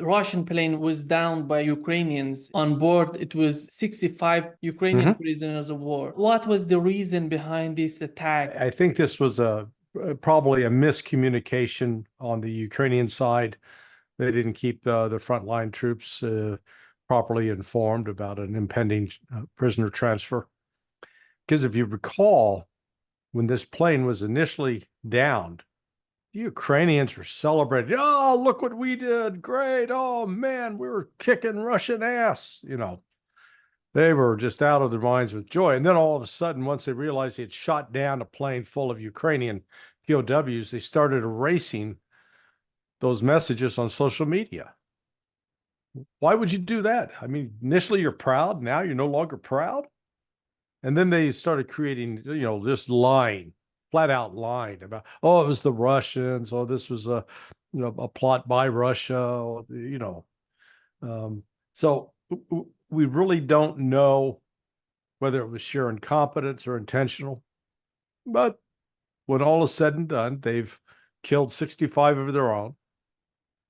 Russian plane was downed by Ukrainians. On board, it was 65 Ukrainian prisoners of war. What was the reason behind this attack? I think this was probably a miscommunication on the Ukrainian side. They didn't keep the frontline troops properly informed about an impending prisoner transfer. Because if you recall, when this plane was initially downed, the Ukrainians were celebrating. Oh, look what we did. Great. Oh, man, we were kicking Russian ass. They were just out of their minds with joy. And then all of a sudden, once they realized they had shot down a plane full of Ukrainian POWs, they started erasing those messages on social media. Why would you do that? I mean, initially you're proud. Now you're no longer proud. And then they started creating, just lying, flat out lying about, oh, it was the Russians. Oh, this was a plot by Russia. So we really don't know whether it was sheer incompetence or intentional. But when all is said and done, they've killed 65 of their own.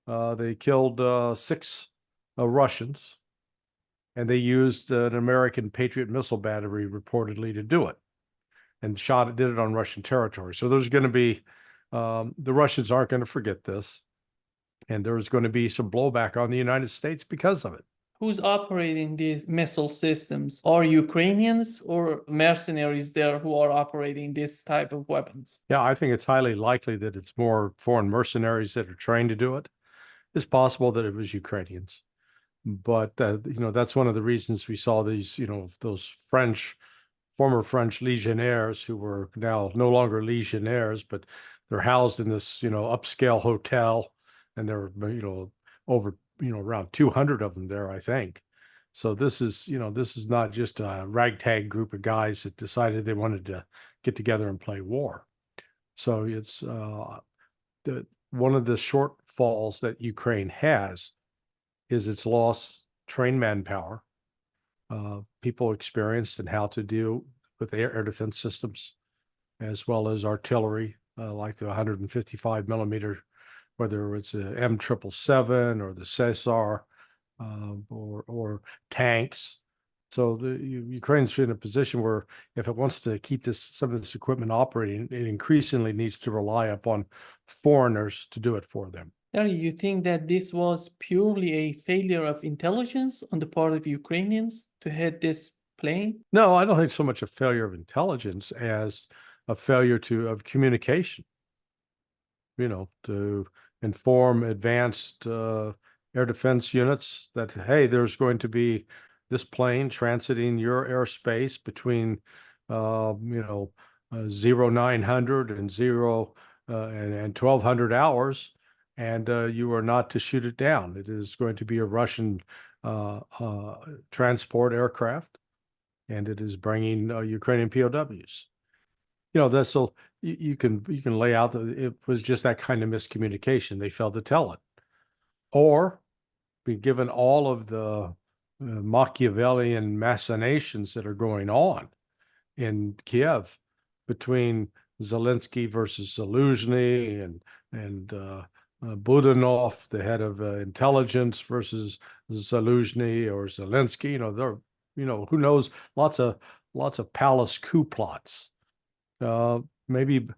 They killed 6 Russians, and they used an American Patriot missile battery reportedly to do it, and did it on Russian territory. So there's going to be, the Russians aren't going to forget this, and there's going to be some blowback on the United States because of it. Who's operating these missile systems? Are Ukrainians or mercenaries there who are operating this type of weapons? Yeah, I think it's highly likely that it's more foreign mercenaries that are trained to do it. It's possible that it was Ukrainians. But, that's one of the reasons we saw these, those former French legionnaires who were now no longer legionnaires, but they're housed in this, upscale hotel, and there are, over, around 200 of them there, I think. So this is not just a ragtag group of guys that decided they wanted to get together and play war. So it's one of the shortfalls that Ukraine has is its lost trained manpower, people experienced in how to deal with air defense systems, as well as artillery, like the 155 millimeter, whether it's a M777 or the Caesar, or tanks. So the Ukraine's in a position where if it wants to keep some of this equipment operating, it increasingly needs to rely upon foreigners to do it for them. Larry, you think that this was purely a failure of intelligence on the part of Ukrainians to hit this plane? No, I don't think so much a failure of intelligence as a failure of communication, to inform advanced air defense units that, hey, there's going to be this plane transiting your airspace between, 0900 and 1200 hours. And you are not to shoot it down. It is going to be a Russian transport aircraft, and it is bringing Ukrainian POWs. That's so you can lay out that it was just that kind of miscommunication. They failed to tell it, or given all of the Machiavellian machinations that are going on in Kiev between Zelensky versus Zaluzhny and Budanov, the head of intelligence, versus Zaluzhny or Zelensky. Who knows? Lots of palace coup plots. Maybe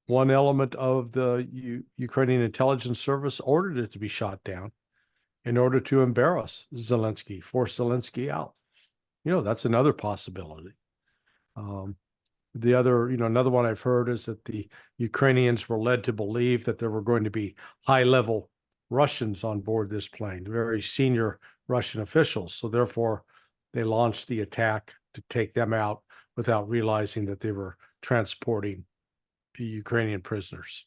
one element of the Ukrainian intelligence service ordered it to be shot down in order to embarrass Zelensky, force Zelensky out. That's another possibility. The other, another one I've heard is that the Ukrainians were led to believe that there were going to be high-level Russians on board this plane, very senior Russian officials. So therefore, they launched the attack to take them out without realizing that they were transporting the Ukrainian prisoners.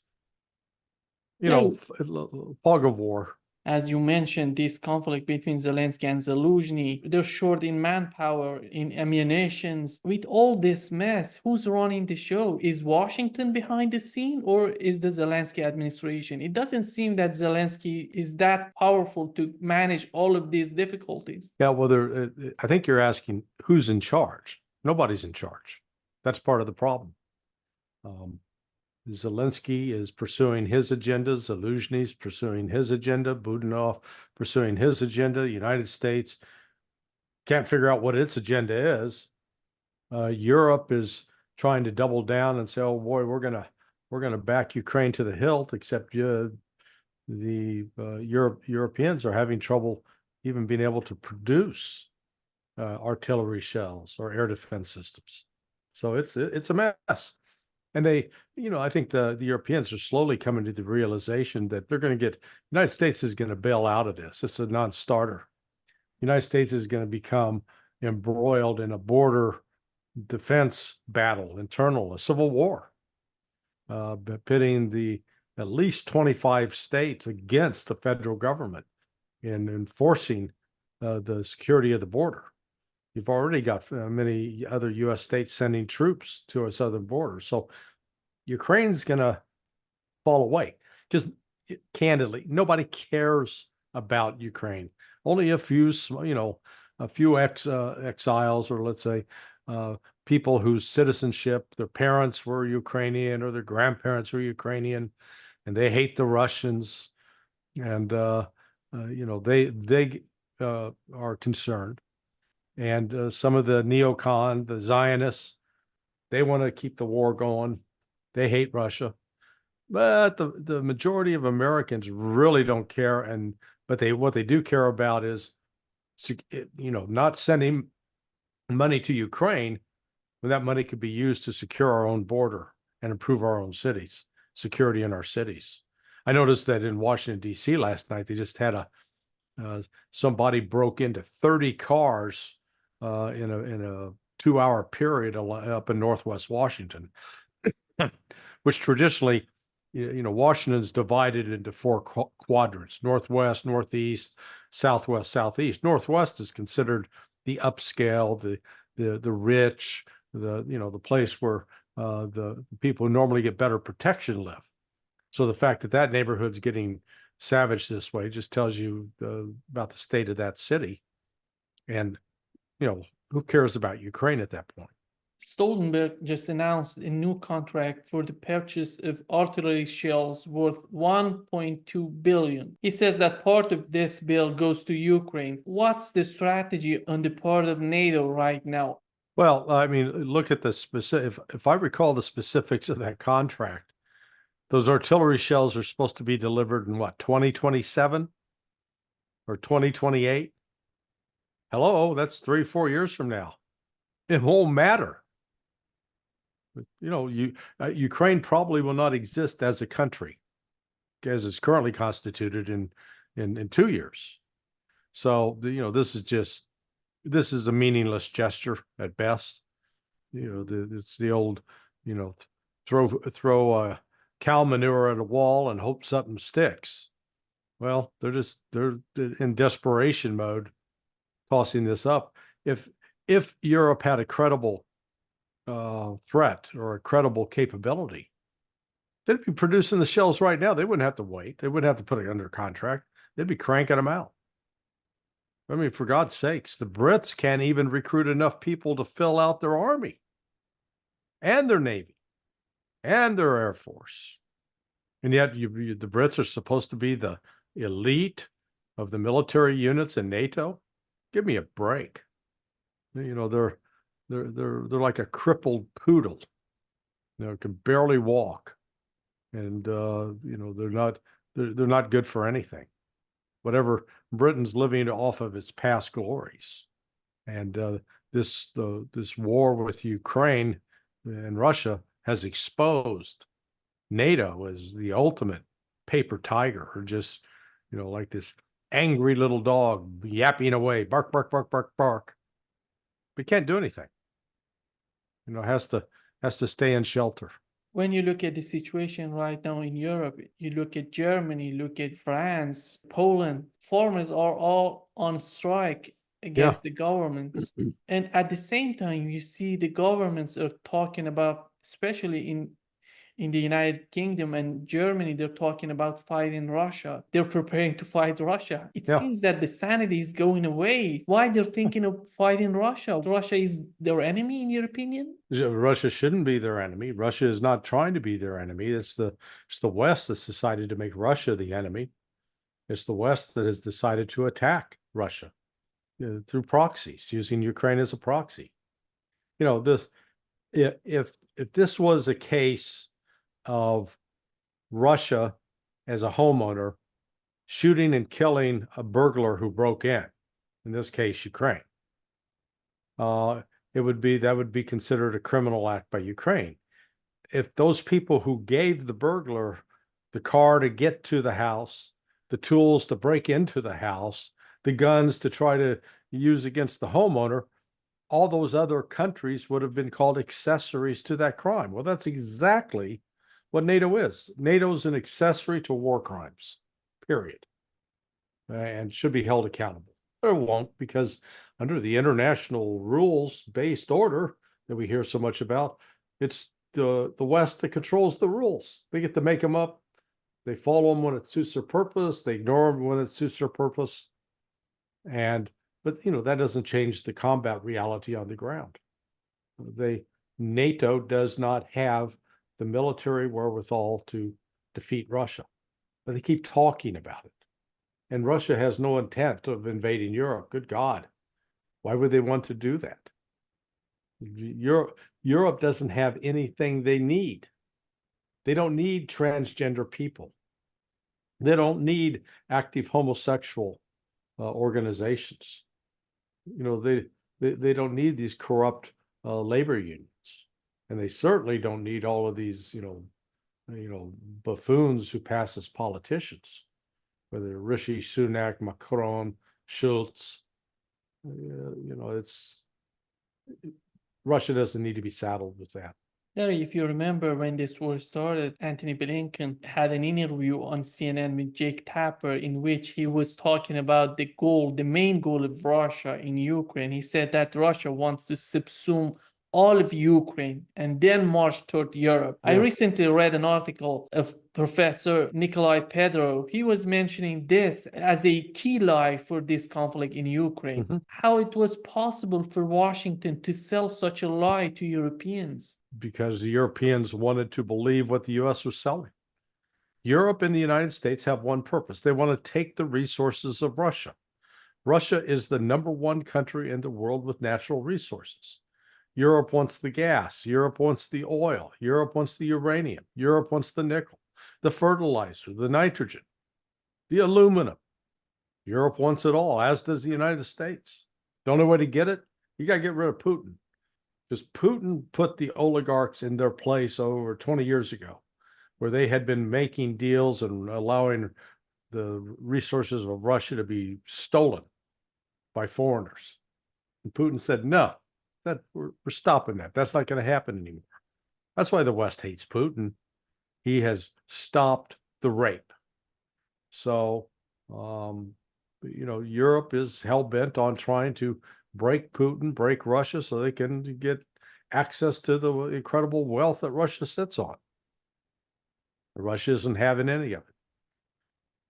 Fog of war. As you mentioned, this conflict between Zelensky and Zaluzhny, they're short in manpower, in ammunitions. With all this mess, who's running the show? Is Washington behind the scene, or is the Zelensky administration? It doesn't seem that Zelensky is that powerful to manage all of these difficulties. Yeah, well, I think you're asking who's in charge. Nobody's in charge. That's part of the problem. Zelensky is pursuing his agenda. Zelensky's pursuing his agenda. Budanov pursuing his agenda. United States can't figure out what its agenda is. Europe is trying to double down and say, "Oh boy, we're gonna back Ukraine to the hilt." Except Europeans are having trouble even being able to produce artillery shells or air defense systems. So it's a mess. And I think the Europeans are slowly coming to the realization that they're going to United States is going to bail out of this. It's a non-starter. United States is going to become embroiled in a border defense battle, a civil war, pitting at least 25 states against the federal government in enforcing the security of the border. You've already got many other U.S. states sending troops to our southern border. So Ukraine's going to fall away. Just candidly, nobody cares about Ukraine. Only a few exiles, or let's say people whose citizenship, their parents were Ukrainian or their grandparents were Ukrainian, and they hate the Russians, and they are concerned. And some of the neocon, the Zionists, they want to keep the war going. They hate Russia, but the majority of Americans really don't care. But what they do care about is, not sending money to Ukraine when that money could be used to secure our own border and improve our own cities, security in our cities. I noticed that in Washington, D.C. last night, they just had somebody broke into 30 cars in a 2-hour period up in Northwest Washington, which traditionally, Washington's divided into 4 quadrants: Northwest, Northeast, Southwest, Southeast. Northwest is considered the upscale, the rich, the place where the people who normally get better protection live. So the fact that neighborhood's getting savaged this way just tells you about the state of that city. And, who cares about Ukraine at that point? Stoltenberg just announced a new contract for the purchase of artillery shells worth $1.2 billion. He says that part of this bill goes to Ukraine. What's the strategy on the part of NATO right now? Well, I mean, look at the specific. If I recall the specifics of that contract, those artillery shells are supposed to be delivered in what, 2027 or 2028? Hello, that's 3-4 years from now. It won't matter. Ukraine probably will not exist as a country as it's currently constituted in 2 years. So this is a meaningless gesture at best. It's the old, throw cow manure at a wall and hope something sticks. Well, they're in desperation mode, tossing this up. If Europe had a credible threat or a credible capability, they'd be producing the shells right now. They wouldn't have to wait. They wouldn't have to put it under contract. They'd be cranking them out. I mean, for God's sakes, the Brits can't even recruit enough people to fill out their army and their navy and their air force. And yet the Brits are supposed to be the elite of the military units in NATO. Give me a break. They're like a crippled poodle. Can barely walk, and they're not good for anything. Whatever, Britain's living off of its past glories, and this war with Ukraine and Russia has exposed NATO as the ultimate paper tiger, or just like this angry little dog yapping away, bark, bark, bark, bark, bark. But can't do anything. Has to stay in shelter. When you look at the situation right now in Europe, you look at Germany, look at France, Poland, farmers are all on strike against the governments. And at the same time, you see the governments are talking about, especially in in the United Kingdom and Germany, they're talking about fighting Russia. They're preparing to fight Russia. It Yeah. seems that the sanity is going away. Why they're thinking of fighting Russia? Russia is their enemy, in your opinion? Russia shouldn't be their enemy. Russia is not trying to be their enemy. It's the West that's decided to make Russia the enemy. It's the West that has decided to attack Russia through proxies, using Ukraine as a proxy. This if this was a case of Russia as a homeowner shooting and killing a burglar who broke in this case, Ukraine, that would be considered a criminal act by Ukraine. If those people who gave the burglar the car to get to the house, the tools to break into the house, the guns to try to use against the homeowner, all those other countries would have been called accessories to that crime. Well, that's exactly what NATO is. NATO is an accessory to war crimes, period, and should be held accountable. But it won't, because under the international rules-based order that we hear so much about, it's the West that controls the rules. They get to make them up. They follow them when it suits their purpose. They ignore them when it suits their purpose. But that doesn't change the combat reality on the ground. NATO does not have the military wherewithal to defeat Russia, but they keep talking about it. And Russia has no intent of invading Europe. Good God, why would they want to do that? Europe doesn't have anything they need. They don't need transgender people. They don't need active homosexual organizations. They don't need these corrupt labor unions, and they certainly don't need all of these buffoons who pass as politicians, whether Rishi Sunak, Macron, Schultz. Russia doesn't need to be saddled with that. Larry, if you remember when this war started, Antony Blinken had an interview on CNN with Jake Tapper in which he was talking about the main goal of Russia in Ukraine. He said that Russia wants to subsume all of Ukraine and then march toward Europe. I recently read an article of Professor Nikolai Pedro. He was mentioning this as a key lie for this conflict in Ukraine. How it was possible for Washington to sell such a lie to Europeans? Because the Europeans wanted to believe what the U.S. was selling. Europe and the United States have one purpose. They want to take the resources of Russia. Russia is the #1 country in the world with natural resources. Europe wants the gas. Europe wants the oil. Europe wants the uranium. Europe wants the nickel, the fertilizer, the nitrogen, the aluminum. Europe wants it all, as does the United States. The only way to get it, you got to get rid of Putin. Because Putin put the oligarchs in their place over 20 years ago, where they had been making deals and allowing the resources of Russia to be stolen by foreigners. And Putin said, no, we're stopping that. That's not going to happen anymore. That's why the West hates Putin. He has stopped the rape. So, Europe is hell-bent on trying to break Putin, break Russia, so they can get access to the incredible wealth that Russia sits on. Russia isn't having any of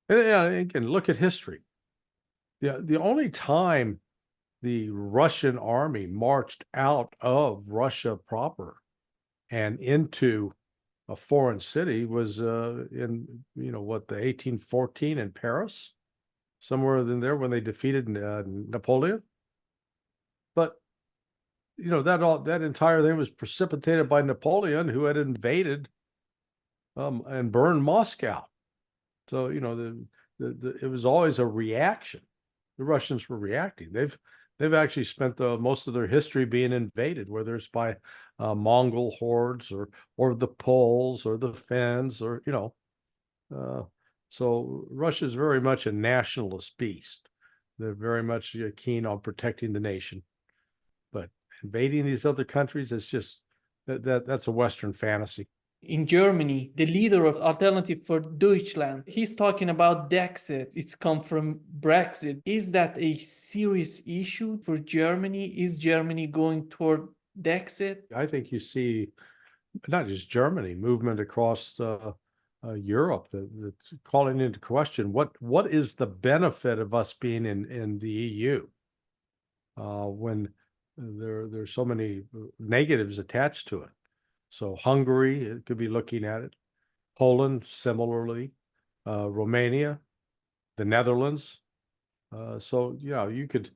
it. And again, look at history. The only time the Russian army marched out of Russia proper and into a foreign city was in the 1814 in Paris, somewhere in there, when they defeated Napoleon. But that entire thing was precipitated by Napoleon, who had invaded and burned Moscow. So it was always a reaction. The Russians were reacting. They've actually spent most of their history being invaded, whether it's by Mongol hordes or the Poles or the Finns so Russia is very much a nationalist beast. They're very much keen on protecting the nation, but invading these other countries is just that's a Western fantasy. In Germany, the leader of Alternative for Deutschland, he's talking about Dexit. It's come from Brexit. Is that a serious issue for Germany? Is Germany going toward Dexit? I think you see not just Germany, movement across Europe that's calling into question what is the benefit of us being in the EU when there's so many negatives attached to it. So Hungary, it could be looking at it. Poland, similarly, Romania, the Netherlands. So yeah, you could.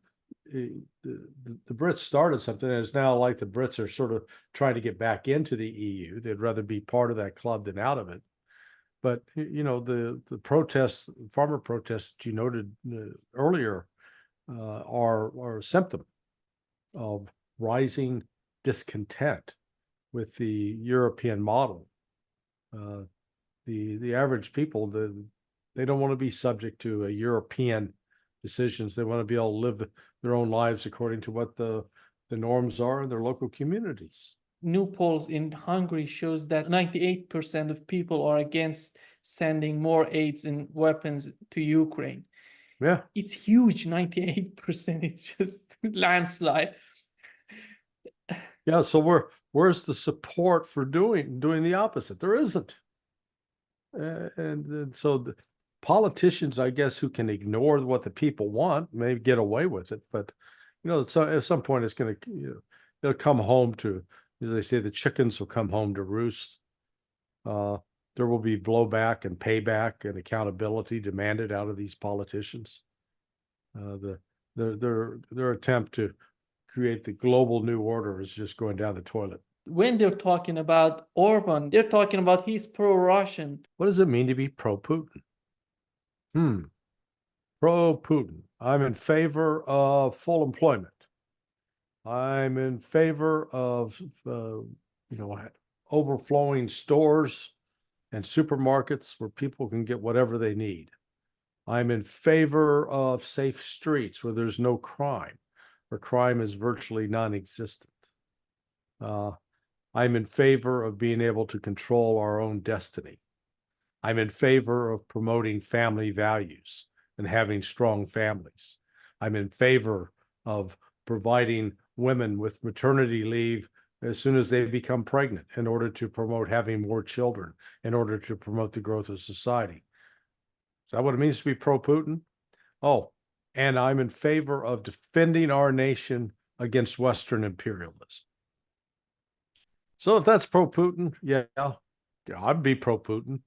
The Brits started something, and it's now like the Brits are sort of trying to get back into the EU. They'd rather be part of that club than out of it. But you know, the protests, farmer protests that you noted earlier, are a symptom of rising discontent with the European model. The average people, they don't want to be subject to a European decisions. They want to be able to live their own lives according to what the norms are in their local communities. New polls in Hungary shows that 98% of people are against sending more aids and weapons to Ukraine. Yeah. It's huge, 98%. It's just landslide. Yeah. So where's the support for doing the opposite? There isn't. And so the politicians, I guess, who can ignore what the people want may get away with it, but you know, at some point it's going to, it'll come home to, as they say, the chickens will come home to roost. There will be blowback and payback and accountability demanded out of these politicians. Their attempt to create the global new order is just going down the toilet. When they're talking about Orban, they're talking about he's pro-Russian. What does it mean to be pro-Putin? Pro-Putin. I'm in favor of full employment. I'm in favor of, overflowing stores and supermarkets where people can get whatever they need. I'm in favor of safe streets where there's no crime, where crime is virtually non-existent. I'm in favor of being able to control our own destiny. I'm in favor of promoting family values and having strong families. I'm in favor of providing women with maternity leave as soon as they become pregnant in order to promote having more children, in order to promote the growth of society. Is that what it means to be pro-Putin? Oh, and I'm in favor of defending our nation against Western imperialism. So if that's pro-Putin, yeah, I'd be pro-Putin.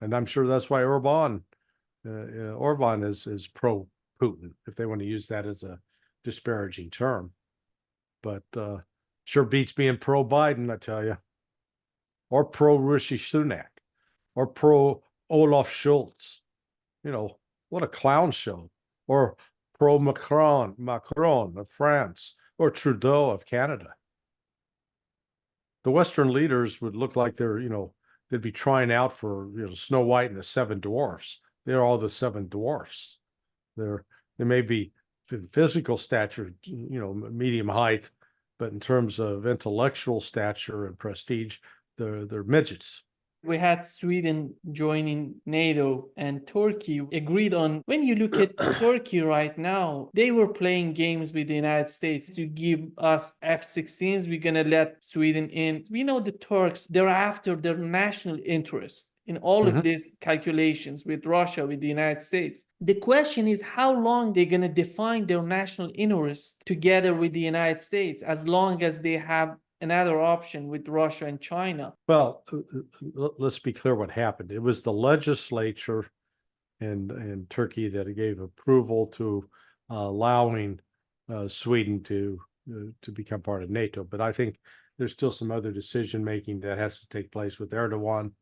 And I'm sure that's why Orban is pro-Putin, if they want to use that as a disparaging term. But sure beats being pro-Biden, I tell you, or pro-Rishi Sunak, or pro-Olaf Scholz. You know, what a clown show. Or pro-Macron of France, or Trudeau of Canada. The Western leaders would look like they'd be trying out for Snow White and the Seven Dwarfs. They're all the Seven Dwarfs. They may be physical stature, medium height, but in terms of intellectual stature and prestige, they're midgets. We had Sweden joining NATO, and Turkey agreed on. When you look at Turkey right now, they were playing games with the United States to give us F-16s. We're going to let Sweden in. We know the Turks, they're after their national interest in all of these calculations with Russia, with the United States. The question is how long they're going to define their national interest together with the United States, as long as they have another option with Russia and China. Well, let's be clear what happened. It was the legislature in Turkey that gave approval to allowing Sweden to become part of NATO. But I think there's still some other decision making that has to take place with Erdogan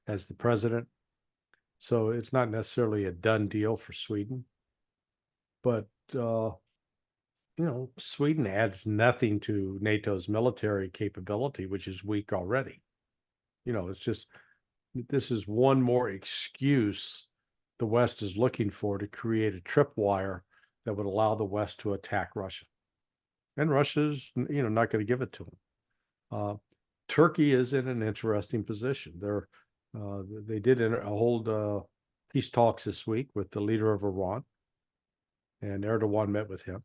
as the president. So it's not necessarily a done deal for Sweden. But Sweden adds nothing to NATO's military capability, which is weak already. It's just, this is one more excuse the West is looking for to create a tripwire that would allow the West to attack Russia. And Russia's, not going to give it to them. Turkey is in an interesting position. They did hold peace talks this week with the leader of Iran, and Erdogan met with him.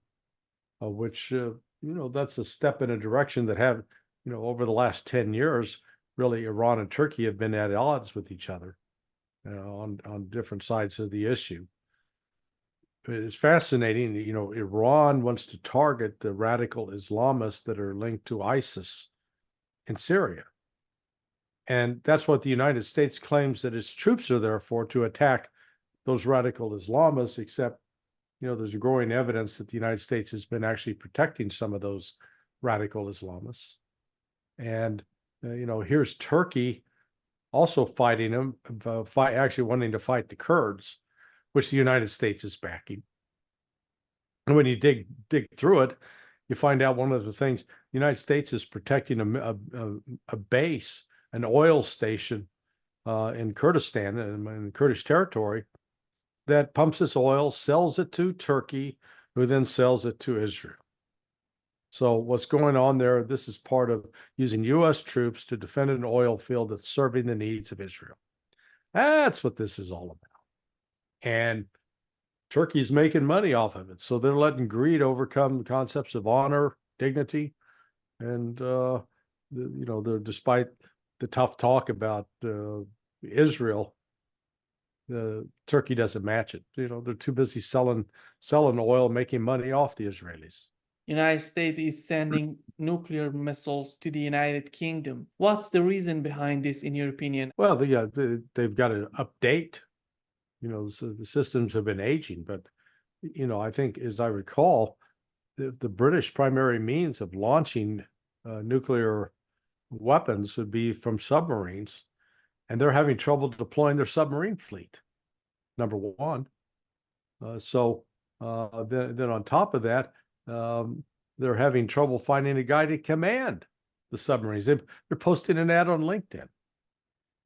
Which, that's a step in a direction that over the last 10 years, really Iran and Turkey have been at odds with each other on different sides of the issue. It's fascinating. Iran wants to target the radical Islamists that are linked to ISIS in Syria. And that's what the United States claims that its troops are there for, to attack those radical Islamists, except, there's growing evidence that the United States has been actually protecting some of those radical Islamists. And, here's Turkey also fighting them, actually wanting to fight the Kurds, which the United States is backing. And when you dig through it, you find out one of the things: the United States is protecting a base, an oil station in Kurdistan, in Kurdish territory, that pumps this oil, sells it to Turkey, who then sells it to Israel. So what's going on there? This is part of using U.S. troops to defend an oil field that's serving the needs of Israel. That's what this is all about. And Turkey's making money off of it. So they're letting greed overcome concepts of honor, dignity, and despite the tough talk about Israel, Turkey doesn't match it. They're too busy selling oil, making money off the Israelis. United States is sending nuclear missiles to the United Kingdom. What's the reason behind this, in your opinion? Well, they've got to update. So the systems have been aging, but I think, as I recall, the British primary means of launching nuclear weapons would be from submarines, and they're having trouble deploying their submarine fleet, number one. Then on top of that, they're having trouble finding a guy to command the submarines. They're posting an ad on LinkedIn.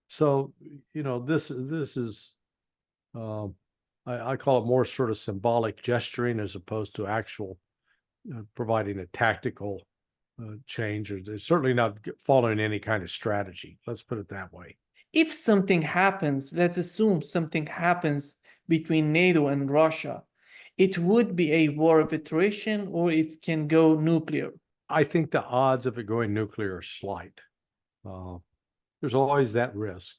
So, this is, I call it more sort of symbolic gesturing as opposed to actual providing a tactical change, or they're certainly not following any kind of strategy. Let's put it that way. If something happens, let's assume something happens between NATO and Russia, it would be a war of attrition, or it can go nuclear. I think the odds of it going nuclear are slight. There's always that risk.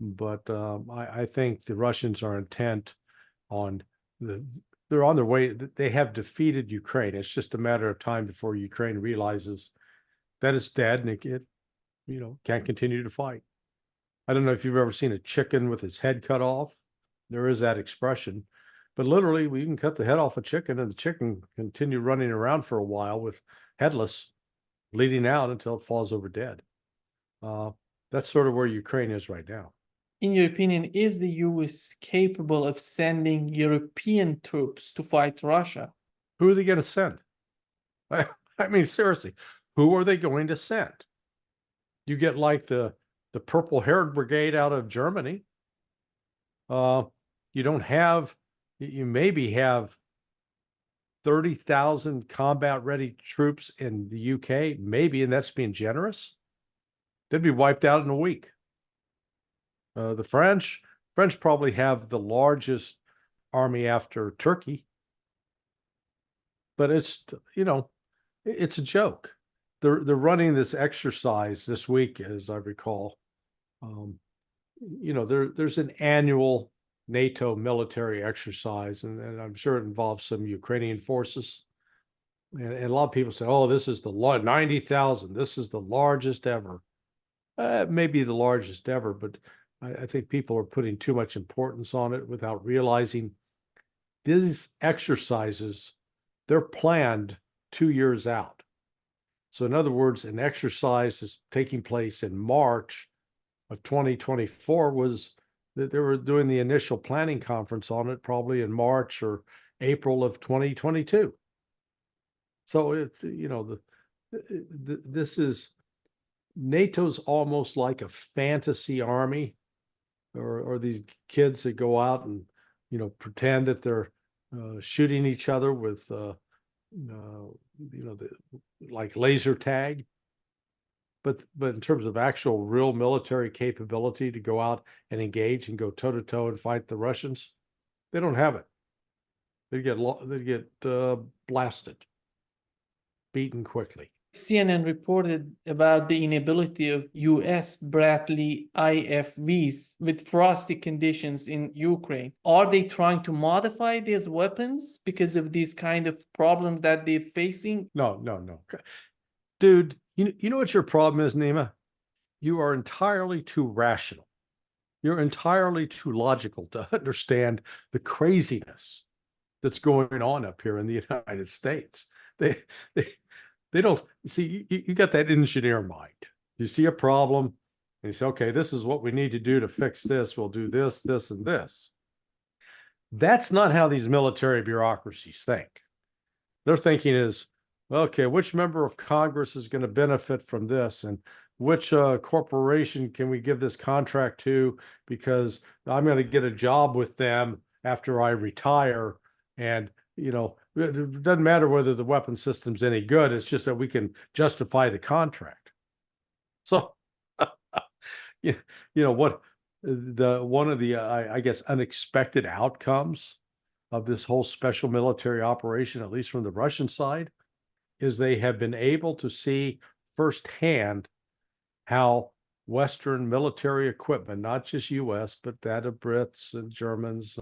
But I think the Russians are intent on they're on their way. They have defeated Ukraine. It's just a matter of time before Ukraine realizes that it's dead and it can't continue to fight. I don't know if you've ever seen a chicken with its head cut off. There is that expression, but literally, we can cut the head off a chicken and the chicken continue running around for a while with headless, bleeding out until it falls over dead. That's sort of where Ukraine is right now. In your opinion, is the US capable of sending European troops to fight Russia? Who are they going to send? I mean, seriously, who are they going to send? You get like the purple-haired brigade out of Germany. You maybe have 30,000 combat-ready troops in the UK, maybe, and that's being generous. They'd be wiped out in a week. The French probably have the largest army after Turkey, but it's a joke. They're running this exercise this week, as I recall. There's an annual NATO military exercise, and I'm sure it involves some Ukrainian forces. And a lot of people say, "Oh, this is the 90,000. This is the largest ever." It may be the largest ever, but I think people are putting too much importance on it without realizing these exercises, they're planned 2 years out. So in other words, an exercise is taking place in March of 2024 was that they were doing the initial planning conference on it probably in March or April of 2022. So it's, this is, NATO's almost like a fantasy army, or these kids that go out and pretend that they're shooting each other with like laser tag. But in terms of actual real military capability to go out and engage and go toe to toe and fight the Russians, they don't have it. They get blasted, beaten quickly. CNN reported about the inability of US Bradley IFVs with frosty conditions in Ukraine. Are they trying to modify these weapons because of these kind of problems that they're facing? No. Dude, you know what your problem is, Nima? You are entirely too rational. You're entirely too logical to understand the craziness that's going on up here in the United States. They they they don't see, you got that engineer mind. You see a problem and you say, okay, this is what we need to do to fix this. We'll do this, this, and this. That's not how these military bureaucracies think. Their thinking is, okay, which member of Congress is going to benefit from this, and which corporation can we give this contract to because I'm going to get a job with them after I retire. And it doesn't matter whether the weapon system's any good. It's just that we can justify the contract. So, you know what, one of the I guess unexpected outcomes of this whole special military operation, at least from the Russian side, is they have been able to see firsthand how Western military equipment, not just US, but that of Brits and Germans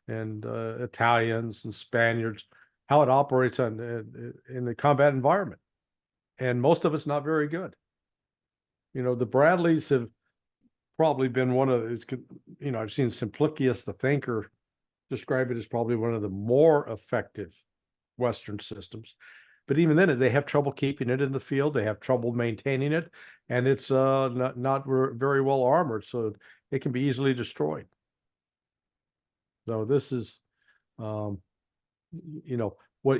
and Italians and Spaniards, how it operates in the combat environment. And most of it's not very good. The Bradleys have probably been one of, I've seen Simplicius the thinker describe it as probably one of the more effective Western systems. But even then, they have trouble keeping it in the field. They have trouble maintaining it, and it's not very well armored, so it can be easily destroyed. So this is, what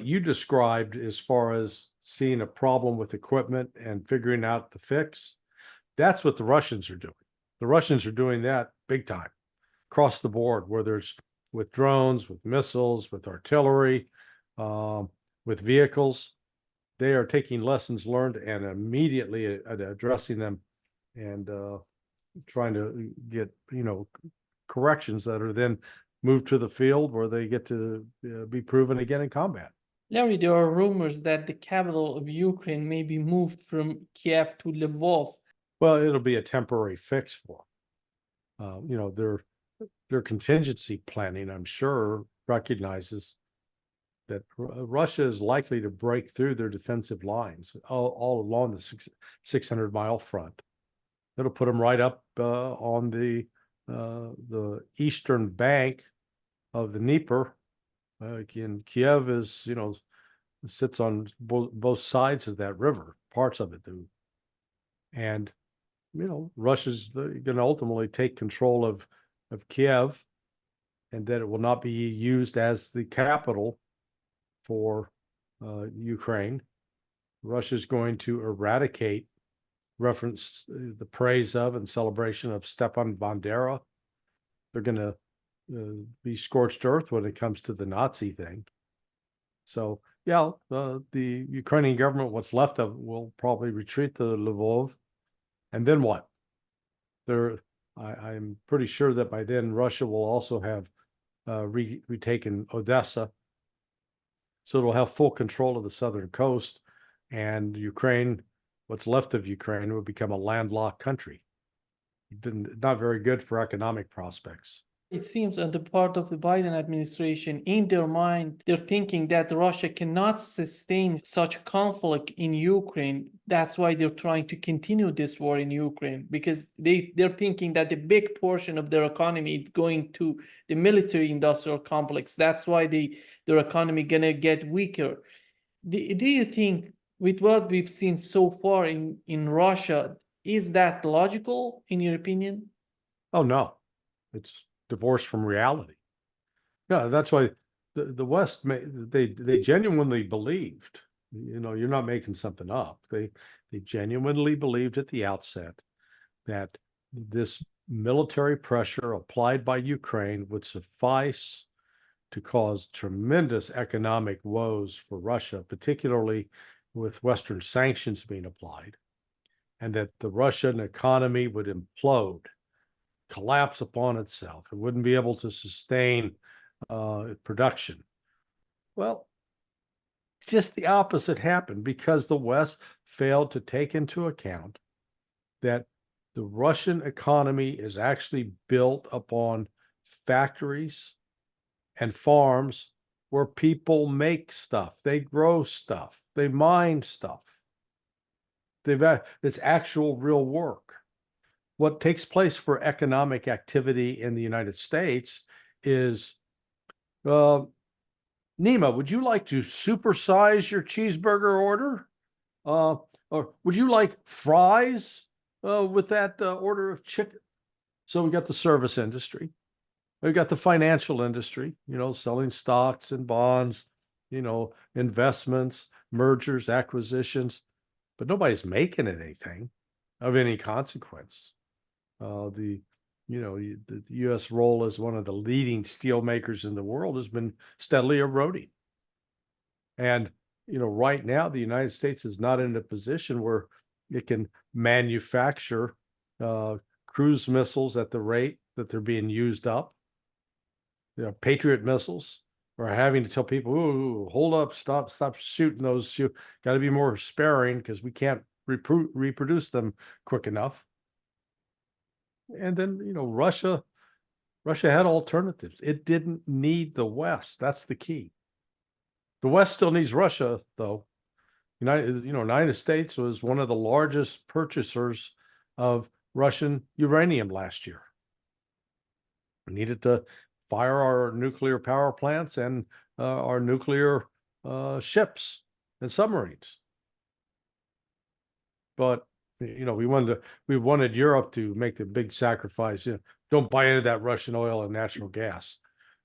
you described as far as seeing a problem with equipment and figuring out the fix. That's what the Russians are doing. The Russians are doing that big time across the board, whether it's with drones, with missiles, with artillery, with vehicles. They are taking lessons learned and immediately addressing them and trying to get, corrections that are then moved to the field where they get to be proven again in combat. Larry, there are rumors that the capital of Ukraine may be moved from Kiev to Lvov. Well, it'll be a temporary fix for them. Their contingency planning, I'm sure, recognizes that Russia is likely to break through their defensive lines all along the 600-mile front. It'll put them right up on the eastern bank of the Dnieper. Again, Kiev is, sits on both sides of that river, parts of it do. And, Russia's going to ultimately take control of Kiev, and that it will not be used as the capital for Ukraine. Russia's going to eradicate reference the praise of and celebration of Stepan Bandera. They're going to be scorched earth when it comes to the Nazi thing. So yeah, the Ukrainian government, what's left of it, will probably retreat to Lvov. And then what? I'm pretty sure that by then Russia will also have retaken Odessa. So it'll have full control of the southern coast, and Ukraine, what's left of Ukraine, will become a landlocked country. Not very good for economic prospects. It seems on the part of the Biden administration, in their mind, they're thinking that Russia cannot sustain such conflict in Ukraine. That's why they're trying to continue this war in Ukraine, because they're thinking that the big portion of their economy is going to the military industrial complex. That's why their economy gonna get weaker. Do you think, with what we've seen so far in Russia, is that logical in your opinion? Oh no, it's divorced from reality. Yeah, that's why the West they genuinely believed. You're not making something up. They genuinely believed at the outset that this military pressure applied by Ukraine would suffice to cause tremendous economic woes for Russia, particularly with Western sanctions being applied, and that the Russian economy would implode, collapse upon itself. It wouldn't be able to sustain production. Well, Just the opposite happened because the West failed to take into account that the Russian economy is actually built upon factories and farms where people make stuff, they grow stuff, they mine stuff. It's actual real work. What takes place for economic activity in the United States is, Nima, would you like to supersize your cheeseburger order? Or would you like fries with that order of chicken? So we got the service industry. We've got the financial industry, selling stocks and bonds, investments, mergers, acquisitions, but nobody's making anything of any consequence. The U.S. role as one of the leading steel makers in the world has been steadily eroding. And, right now, the United States is not in a position where it can manufacture cruise missiles at the rate that they're being used up. Patriot missiles, or having to tell people, "Ooh, hold up, stop shooting those. You got to be more sparing because we can't reproduce them quick enough." And then, Russia had alternatives. It didn't need the West. That's the key. The West still needs Russia, though. United States was one of the largest purchasers of Russian uranium last year. We needed to fire our nuclear power plants and our nuclear ships and submarines. But we wanted Europe to make the big sacrifice. Don't buy into that Russian oil and natural gas.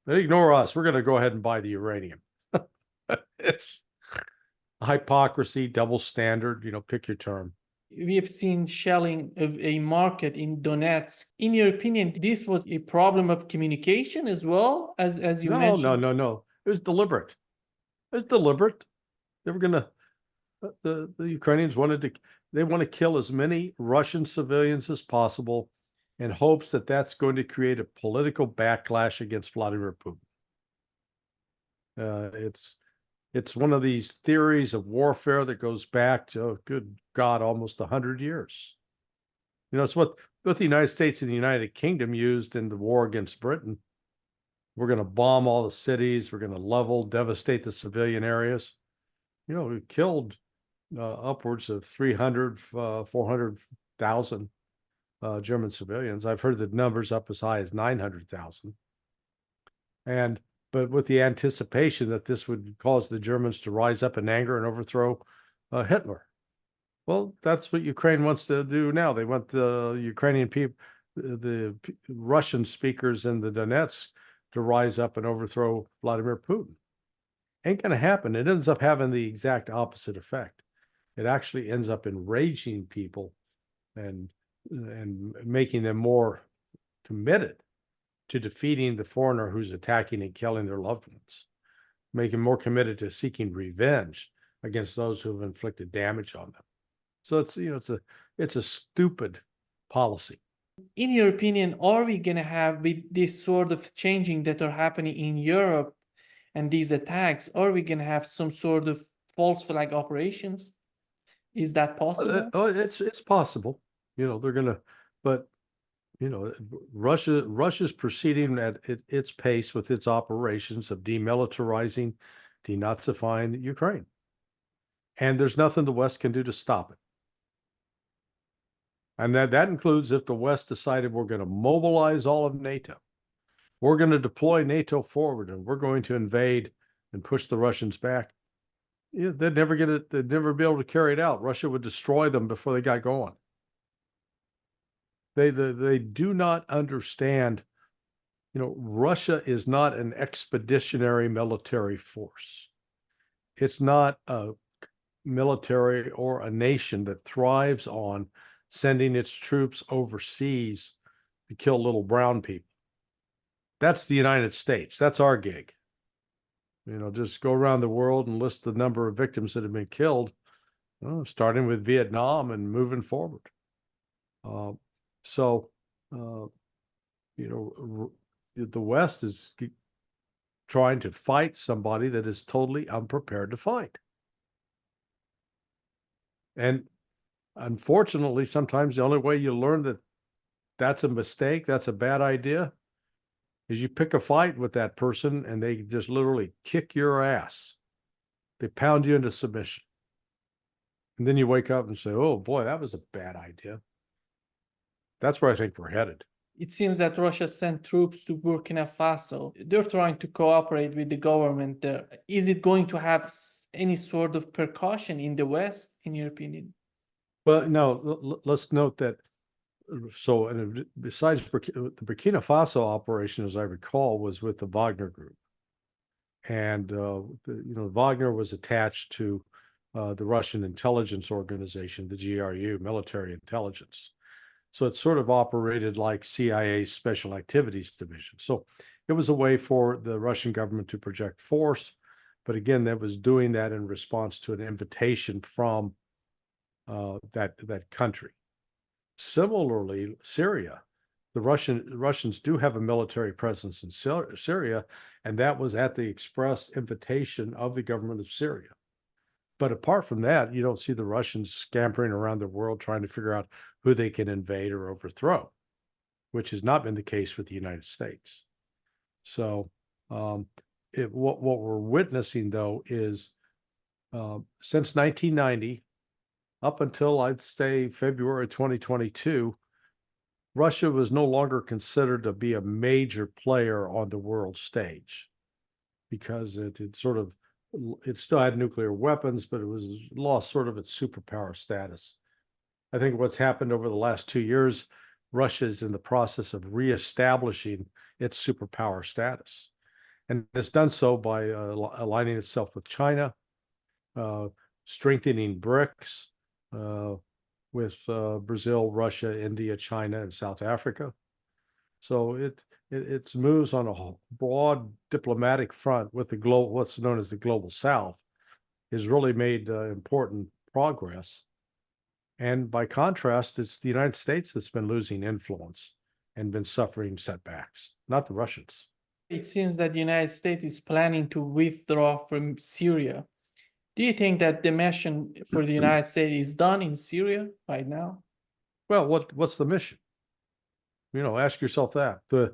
They ignore us. We're going to go ahead and buy the uranium. It's hypocrisy, double standard. Pick your term. We have seen shelling of a market in Donetsk. In your opinion, this was a problem of communication as well, as you mentioned? No. It was deliberate. It was deliberate. They were gonna. The Ukrainians want to kill as many Russian civilians as possible in hopes that that's going to create a political backlash against Vladimir Putin. It's one of these theories of warfare that goes back to, oh, good God, almost 100 years. It's what the United States and the United Kingdom used in the war against Britain. We're going to bomb all the cities. We're going to devastate the civilian areas. We killed upwards of 300, 400,000 German civilians. I've heard the numbers up as high as 900,000. But with the anticipation that this would cause the Germans to rise up in anger and overthrow Hitler. Well, that's what Ukraine wants to do now. They want the Ukrainian people, the Russian speakers in the Donetsk, to rise up and overthrow Vladimir Putin. Ain't going to happen. It ends up having the exact opposite effect. It actually ends up enraging people and making them more committed to defeating the foreigner who's attacking and killing their loved ones, make them more committed to seeking revenge against those who have inflicted damage on them. So it's a stupid policy. In your opinion, are we going to have, with this sort of changing that are happening in Europe and these attacks, are we going to have some sort of false flag operations? Is that possible? It's possible. They're going to, but Russia's proceeding at its pace with its operations of demilitarizing, denazifying Ukraine. And there's nothing the West can do to stop it. And that includes if the West decided we're going to mobilize all of NATO. We're going to deploy NATO forward and we're going to invade and push the Russians back. They'd never get it. They'd never be able to carry it out. Russia would destroy them before they got going. They do not understand, Russia is not an expeditionary military force. It's not a military or a nation that thrives on sending its troops overseas to kill little brown people. That's the United States. That's our gig. Just go around the world and list the number of victims that have been killed, starting with Vietnam and moving forward. The West is trying to fight somebody that is totally unprepared to fight. And unfortunately, sometimes the only way you learn that that's a mistake, that's a bad idea, is you pick a fight with that person and they just literally kick your ass. They pound you into submission. And then you wake up and say, oh boy, that was a bad idea. That's where I think we're headed. It seems that Russia sent troops to Burkina Faso. They're trying to cooperate with the government there. Is it going to have any sort of precaution in the West, in your opinion? Well, no, let's note that. So, and besides the Burkina Faso operation, as I recall, was with the Wagner Group. And, Wagner was attached to the Russian intelligence organization, the GRU, military intelligence. So it sort of operated like CIA's Special Activities Division. So it was a way for the Russian government to project force. But again, that was doing that in response to an invitation from that country. Similarly, Syria, the Russians do have a military presence in Syria, and that was at the express invitation of the government of Syria. But apart from that, you don't see the Russians scampering around the world trying to figure out who they can invade or overthrow, which has not been the case with the United States. So what we're witnessing, though, is since 1990, up until I'd say February 2022, Russia was no longer considered to be a major player on the world stage because it still had nuclear weapons, but it was lost sort of its superpower status. I think what's happened over the last 2 years, Russia is in the process of reestablishing its superpower status. And it's done so by aligning itself with China, strengthening BRICS with Brazil, Russia, India, China, and South Africa. So it moves on a broad diplomatic front with the what's known as the global South, has really made important progress. And by contrast, it's the United States that's been losing influence and been suffering setbacks, not the Russians. It seems that the United States is planning to withdraw from Syria. Do you think that the mission for the United States is done in Syria right now? Well, what's the mission? Ask yourself that. The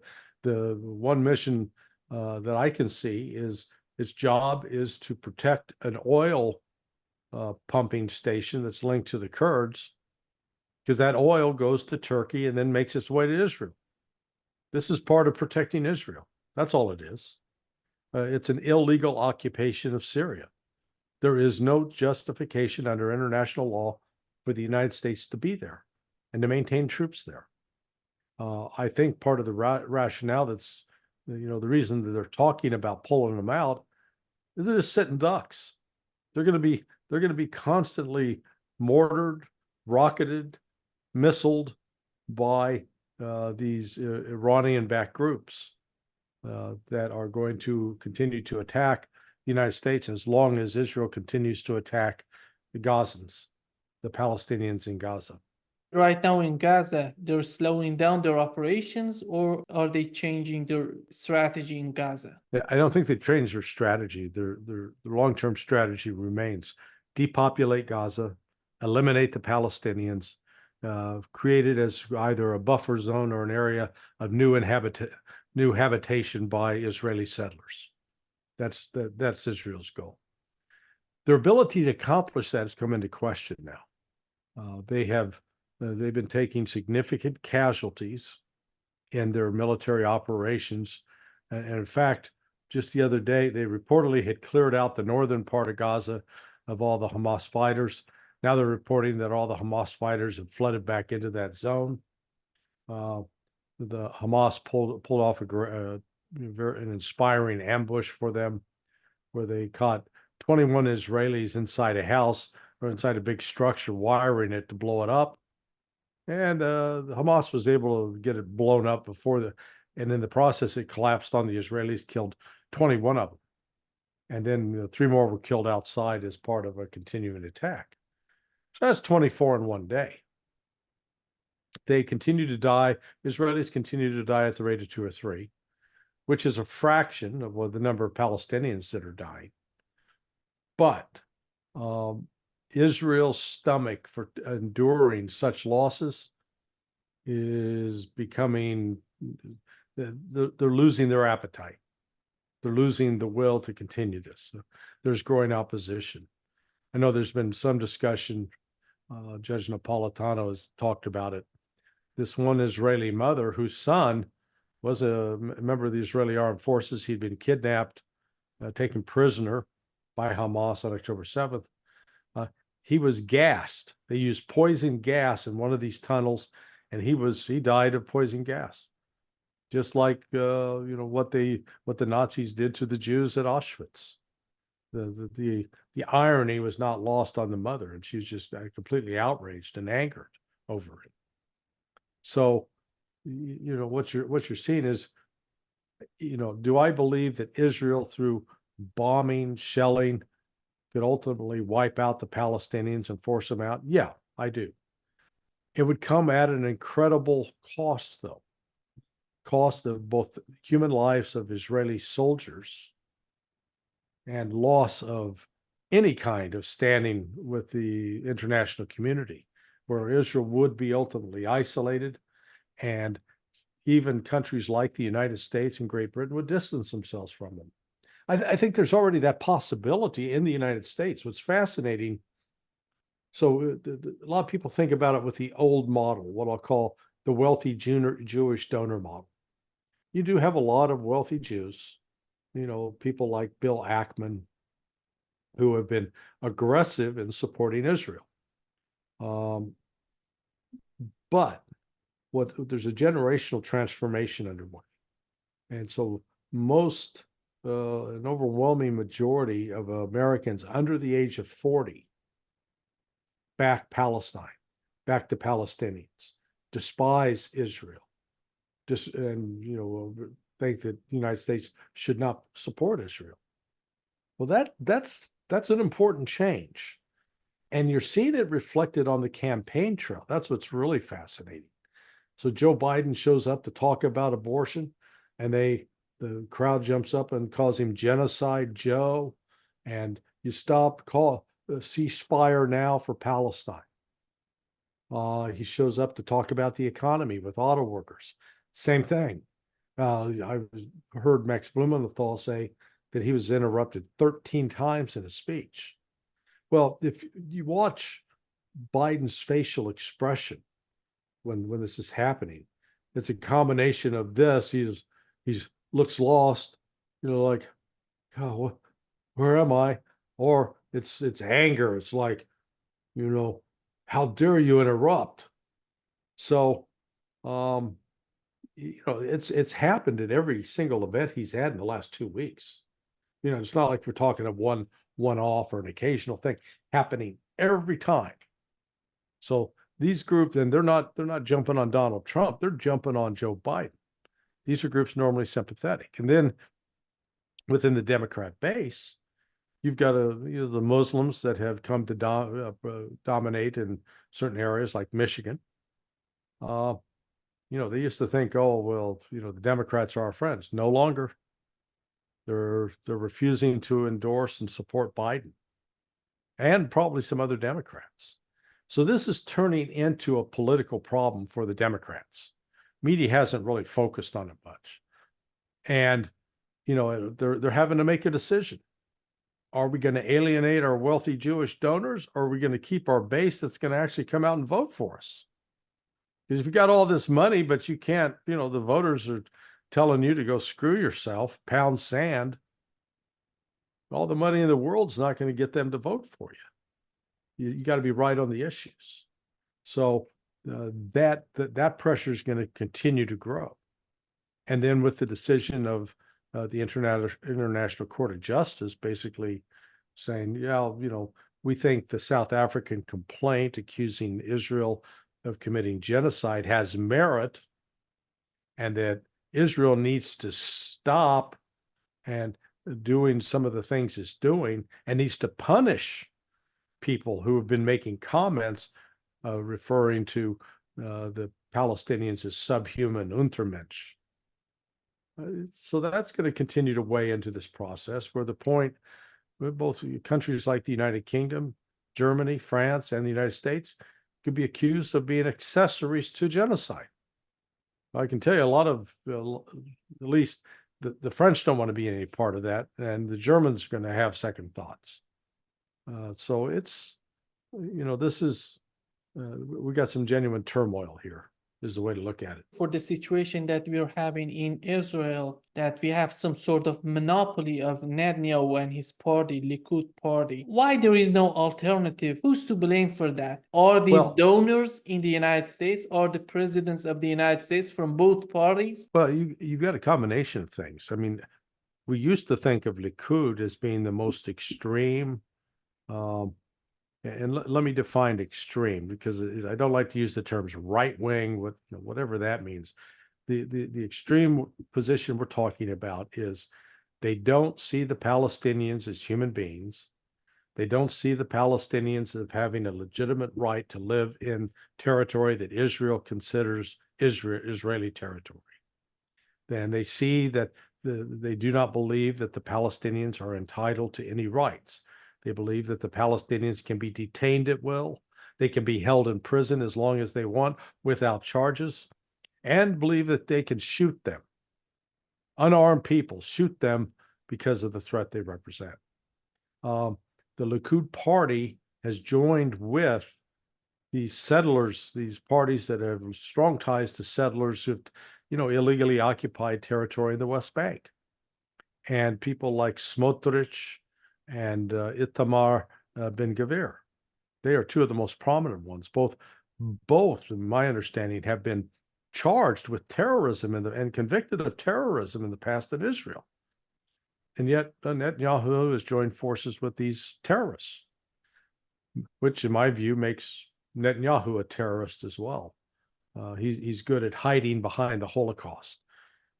one mission that I can see is its job is to protect an oil pumping station that's linked to the Kurds, because that oil goes to Turkey and then makes its way to Israel. This is part of protecting Israel. That's all it is. It's an illegal occupation of Syria. There is no justification under international law for the United States to be there and to maintain troops there. I think part of the rationale that's, the reason that they're talking about pulling them out, they're just sitting ducks. They're going to be constantly mortared, rocketed, missiled by these Iranian-backed groups that are going to continue to attack the United States as long as Israel continues to attack the Gazans, the Palestinians in Gaza. Right now in Gaza, they're slowing down their operations, or are they changing their strategy in Gaza? I don't think they've changed their strategy. Their long-term strategy remains: depopulate Gaza, eliminate the Palestinians, create it as either a buffer zone or an area of new habitation by Israeli settlers. That's Israel's goal. Their ability to accomplish that has come into question now. They've been taking significant casualties in their military operations. And in fact, just the other day, they reportedly had cleared out the northern part of Gaza of all the Hamas fighters. Now they're reporting that all the Hamas fighters have flooded back into that zone. The Hamas pulled off an inspiring ambush for them, where they caught 21 Israelis inside a house or inside a big structure, wiring it to blow it up. And Hamas was able to get it blown up and in the process, it collapsed on the Israelis, killed 21 of them. And then 3 more were killed outside as part of a continuing attack. So that's 24 in one day. They continue to die. Israelis continue to die at the rate of 2 or 3, which is a fraction of the number of Palestinians that are dying. But Israel's stomach for enduring such losses is becoming, they're losing their appetite. They're losing the will to continue this. So there's growing opposition. I know there's been some discussion. Judge Napolitano has talked about it. This one Israeli mother whose son was a member of the Israeli armed forces. He'd been kidnapped, taken prisoner by Hamas on October 7th. He was gassed. They used poison gas in one of these tunnels, and he died of poison gas, just like what the Nazis did to the Jews at Auschwitz. The irony was not lost on the mother, and she was just completely outraged and angered over it. So, what you're seeing is, do I believe that Israel, through bombing, shelling, could ultimately wipe out the Palestinians and force them out? Yeah, I do. It would come at an incredible cost, though. Cost of both human lives of Israeli soldiers and loss of any kind of standing with the international community, where Israel would be ultimately isolated, and even countries like the United States and Great Britain would distance themselves from them. I think there's already that possibility in the United States. What's fascinating, so a lot of people think about it with the old model, what I'll call the wealthy Jewish donor model. You do have a lot of wealthy Jews, people like Bill Ackman, who have been aggressive in supporting Israel. But there's a generational transformation underway. And so an overwhelming majority of Americans under the age of 40 back Palestine, back the Palestinians, despise Israel, and think that the United States should not support Israel. Well, that's an important change, and you're seeing it reflected on the campaign trail. That's what's really fascinating. So Joe Biden shows up to talk about abortion, and the crowd jumps up and calls him Genocide Joe, and you call ceasefire now for Palestine. He shows up to talk about the economy with auto workers. Same thing. I heard Max Blumenthal say that he was interrupted 13 times in a speech. Well, if you watch Biden's facial expression when this is happening, it's a combination of this. He's looks lost, like, oh, where am I? Or it's anger. It's like, how dare you interrupt? So, it's happened at every single event he's had in the last 2 weeks. It's not like we're talking of one-off or an occasional thing, happening every time. So these groups, and they're not jumping on Donald Trump, they're jumping on Joe Biden. These are groups normally sympathetic. And then within the Democrat base, you've got the Muslims that have come to dominate in certain areas like Michigan. They used to think, oh, well, the Democrats are our friends. No longer. They're refusing to endorse and support Biden, and probably some other Democrats. So this is turning into a political problem for the Democrats. Media hasn't really focused on it much. And, they're having to make a decision. Are we going to alienate our wealthy Jewish donors, or are we going to keep our base that's going to actually come out and vote for us? Because if you got all this money, but you can't, the voters are telling you to go screw yourself, pound sand, all the money in the world's not going to get them to vote for you. You got to be right on the issues. So that pressure is going to continue to grow. And then with the decision of the International Court of Justice basically saying, we think the South African complaint accusing Israel of committing genocide has merit, and that Israel needs to stop and doing some of the things it's doing, and needs to punish people who have been making comments referring to the Palestinians as subhuman Untermensch. So that's going to continue to weigh into this process, where the point, both countries like the United Kingdom Germany, France, and the United States could be accused of being accessories to genocide. I can tell you a lot of, at least the French don't want to be any part of that, and the Germans are going to have second thoughts. So it's, this is, we got some genuine turmoil here, is the way to look at it. For the situation that we're having in Israel, that we have some sort of monopoly of Netanyahu and his party, Likud party. Why there is no alternative? Who's to blame for that? Are these donors in the United States? Are the presidents of the United States from both parties? Well, you got a combination of things. I mean, we used to think of Likud as being the most extreme. And let me define extreme, because I don't like to use the terms right wing, whatever that means. The extreme position we're talking about is they don't see the Palestinians as human beings. They don't see the Palestinians as having a legitimate right to live in territory that Israel considers Israeli territory. Then they see that they do not believe that the Palestinians are entitled to any rights. They believe that the Palestinians can be detained at will. They can be held in prison as long as they want without charges, and believe that they can shoot them. Unarmed people, shoot them because of the threat they represent. The Likud party has joined with these settlers, these parties that have strong ties to settlers who've, illegally occupied territory in the West Bank. And people like Smotrich and Itamar Ben-Gvir. They are two of the most prominent ones. Both, in my understanding, have been charged with terrorism and convicted of terrorism in the past in Israel. And yet Netanyahu has joined forces with these terrorists, which in my view makes Netanyahu a terrorist as well. He's good at hiding behind the Holocaust.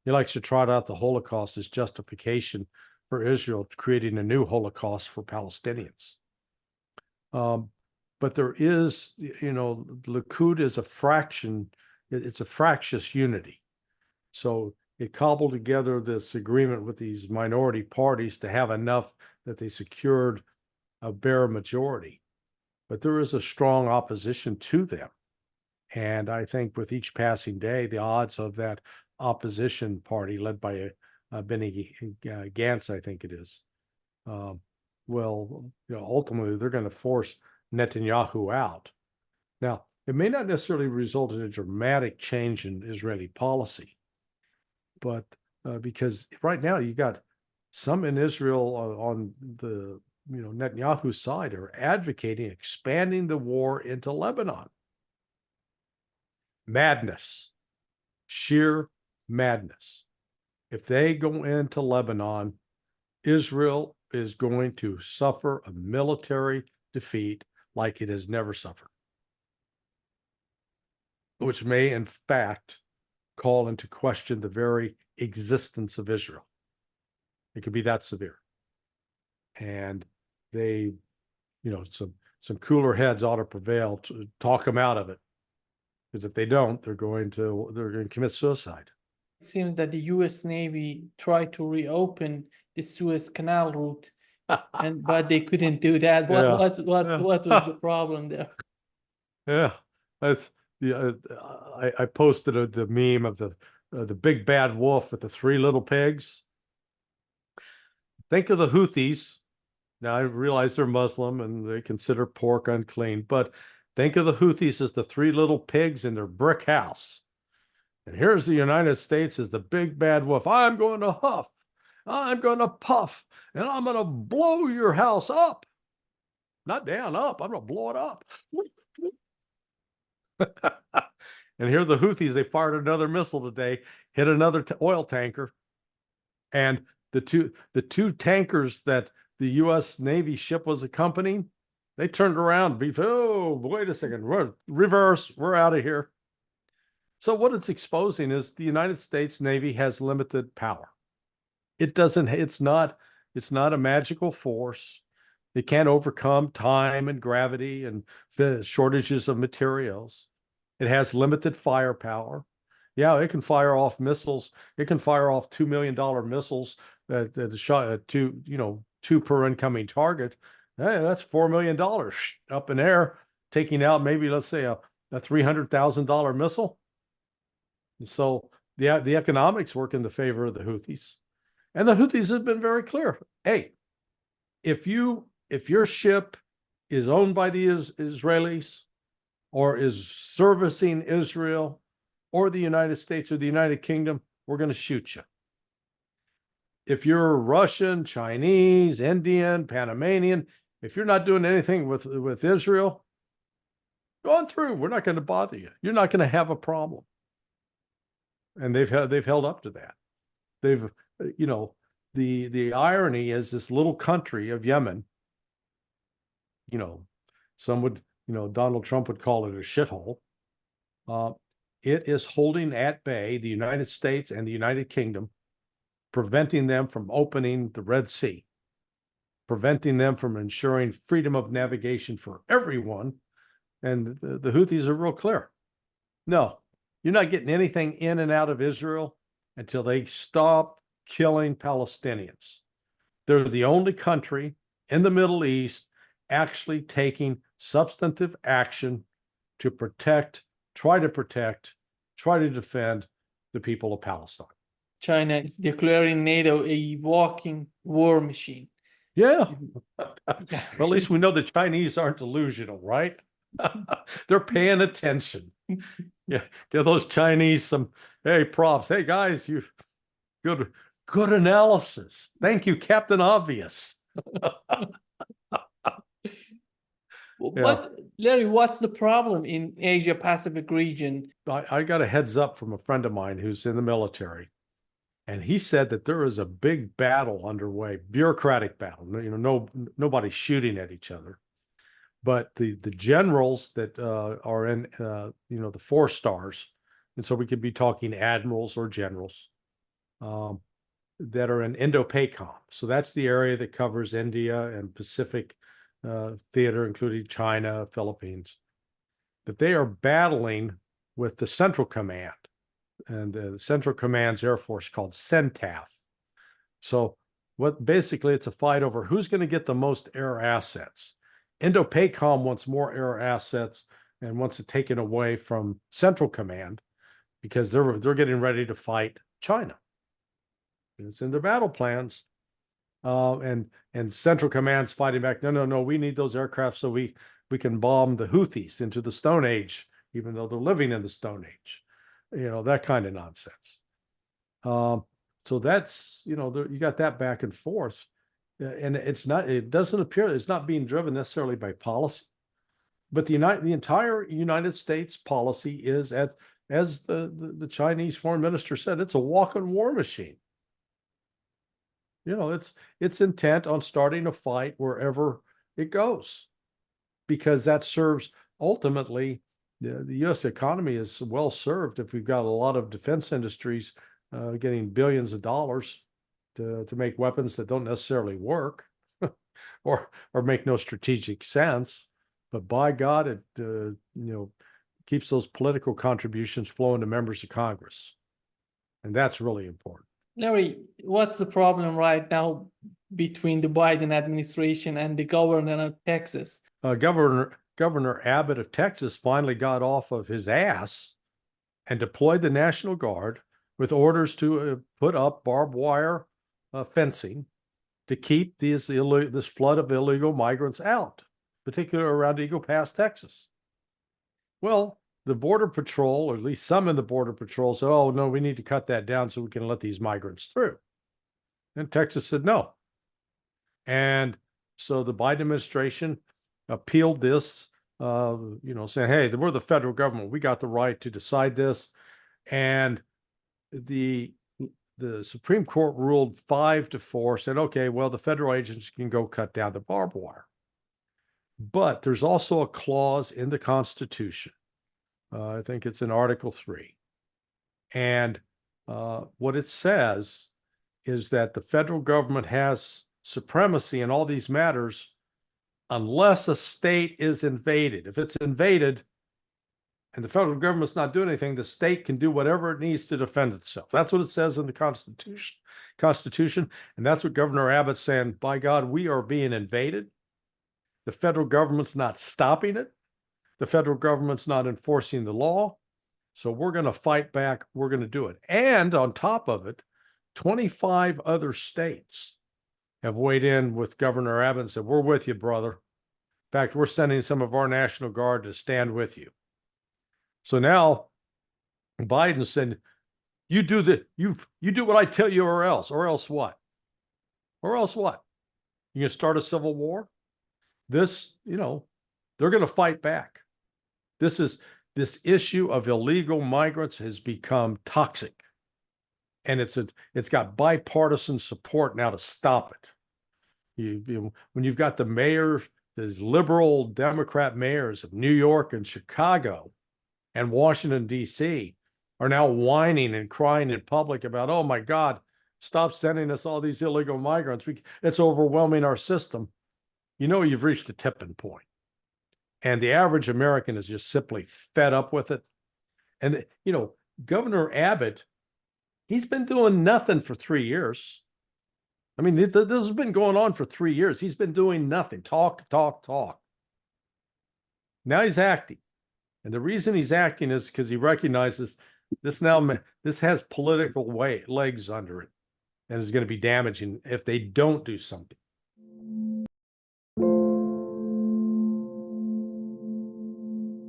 He likes to trot out the Holocaust as justification for Israel creating a new Holocaust for Palestinians. But there is, Likud is a fraction, it's a fractious unity. So it cobbled together this agreement with these minority parties to have enough that they secured a bare majority. But there is a strong opposition to them. And I think with each passing day, the odds of that opposition party led by Benny Gantz, I think it is, ultimately they're going to force Netanyahu out. Now, it may not necessarily result in a dramatic change in Israeli policy, but because right now you got some in Israel on the Netanyahu's side are advocating expanding the war into Lebanon. Madness, sheer madness. If they go into Lebanon, Israel is going to suffer a military defeat like it has never suffered, which may in fact call into question the very existence of Israel. It could be that severe. And they, some cooler heads ought to prevail to talk them out of it. Because if they don't, they're going to commit suicide. It seems that the U.S. Navy tried to reopen the Suez Canal route, but they couldn't do that. What was the problem there? Yeah, that's I posted the meme of the big bad wolf with the three little pigs. Think of the Houthis. Now I realize they're Muslim and they consider pork unclean, but think of the Houthis as the three little pigs in their brick house. And here's the United States as the big bad wolf. I'm going to huff, I'm going to puff, and I'm going to blow your house up. Not down, up. I'm going to blow it up. And here are the Houthis, they fired another missile today, hit another oil tanker. And the two tankers that the U.S. Navy ship was accompanying, they turned around. Oh, wait a second. Reverse. We're out of here. So what it's exposing is the United States Navy has limited power. It's not a magical force. It can't overcome time and gravity and the shortages of materials. It has limited firepower. Yeah, it can fire off missiles. It can fire off $2 million missiles that shot at two per incoming target Hey, that's $4 million up in air, taking out maybe, let's say, a $300,000 missile. So the economics work in the favor of the Houthis. And the Houthis have been very clear. Hey, if your ship is owned by the Israelis or is servicing Israel or the United States or the United Kingdom, we're going to shoot you. If you're Russian, Chinese, Indian, Panamanian, if you're not doing anything with Israel, go on through. We're not going to bother you. You're not going to have a problem. And they've held up to that. They've, the irony is this little country of Yemen, some would, Donald Trump would call it a shithole. It is holding at bay the United States and the United Kingdom, preventing them from opening the Red Sea, preventing them from ensuring freedom of navigation for everyone. And the Houthis are real clear. No, you're not getting anything in and out of Israel until they stop killing Palestinians. They're the only country in the Middle East actually taking substantive action to try to defend the people of Palestine. China is declaring NATO a walking war machine. Yeah. Well, at least we know the Chinese aren't delusional, right? They're paying attention. Yeah, give those Chinese some, hey, props. Hey, guys, you good analysis. Thank you, Captain Obvious. Larry, what's the problem in Asia Pacific region? I got a heads up from a friend of mine who's in the military, and he said that there is a big battle underway, bureaucratic battle. Nobody's shooting at each other, but the generals that are in the 4 stars, and so we could be talking admirals or generals that are in Indo-PACOM. So that's the area that covers India and Pacific theater, including China, Philippines, that they are battling with the Central Command, and the Central Command's Air Force called CENTAF. So basically it's a fight over who's going to get the most air assets. Indo-PACOM wants more air assets and wants it taken away from Central Command because they're getting ready to fight China. It's in their battle plans. And Central Command's fighting back. No, we need those aircraft so we can bomb the Houthis into the Stone Age, even though they're living in the Stone Age. That kind of nonsense. So that's, you got that back and forth. And it doesn't appear it's not being driven necessarily by policy, but the entire United States policy is, as the Chinese foreign minister said, it's a walking war machine. It's intent on starting a fight wherever it goes, because that serves ultimately the U.S. economy is well served if we've got a lot of defense industries getting billions of dollars to make weapons that don't necessarily work or make no strategic sense. But by God, it keeps those political contributions flowing to members of Congress, and that's really important. Larry, what's the problem right now between the Biden administration and the governor of Texas? Governor Abbott of Texas finally got off of his ass and deployed the National Guard with orders to put up barbed wire fencing to keep this flood of illegal migrants out, particularly around Eagle Pass, Texas. Well, the Border Patrol, or at least some in the Border Patrol, said, oh, no, we need to cut that down so we can let these migrants through. And Texas said no. And so the Biden administration appealed this, saying, hey, we're the federal government. We got the right to decide this. And the Supreme Court ruled 5-4, said, okay, well, the federal agents can go cut down the barbed wire. But there's also a clause in the Constitution. I think it's in Article 3. And what it says is that the federal government has supremacy in all these matters unless a state is invaded. If it's invaded and the federal government's not doing anything, the state can do whatever it needs to defend itself. That's what it says in the Constitution. And that's what Governor Abbott's saying, by God, we are being invaded. The federal government's not stopping it. The federal government's not enforcing the law. So we're going to fight back. We're going to do it. And on top of it, 25 other states have weighed in with Governor Abbott and said, we're with you, brother. In fact, we're sending some of our National Guard to stand with you. So now Biden said, you do what I tell you, or else what? Or else what? You gonna start a civil war? This, they're going to fight back. This issue of illegal migrants has become toxic, and it's got bipartisan support now to stop it. When you've got the mayors, the liberal Democrat mayors of New York and Chicago and Washington, D.C. are now whining and crying in public about, oh my God, stop sending us all these illegal migrants. It's overwhelming our system. You've reached a tipping point. And the average American is just simply fed up with it. And, Governor Abbott, he's been doing nothing for 3 years. I mean, this has been going on for 3 years. He's been doing nothing. Talk. Now he's acting. And the reason he's acting is because he recognizes this has political legs under it, and is going to be damaging if they don't do something.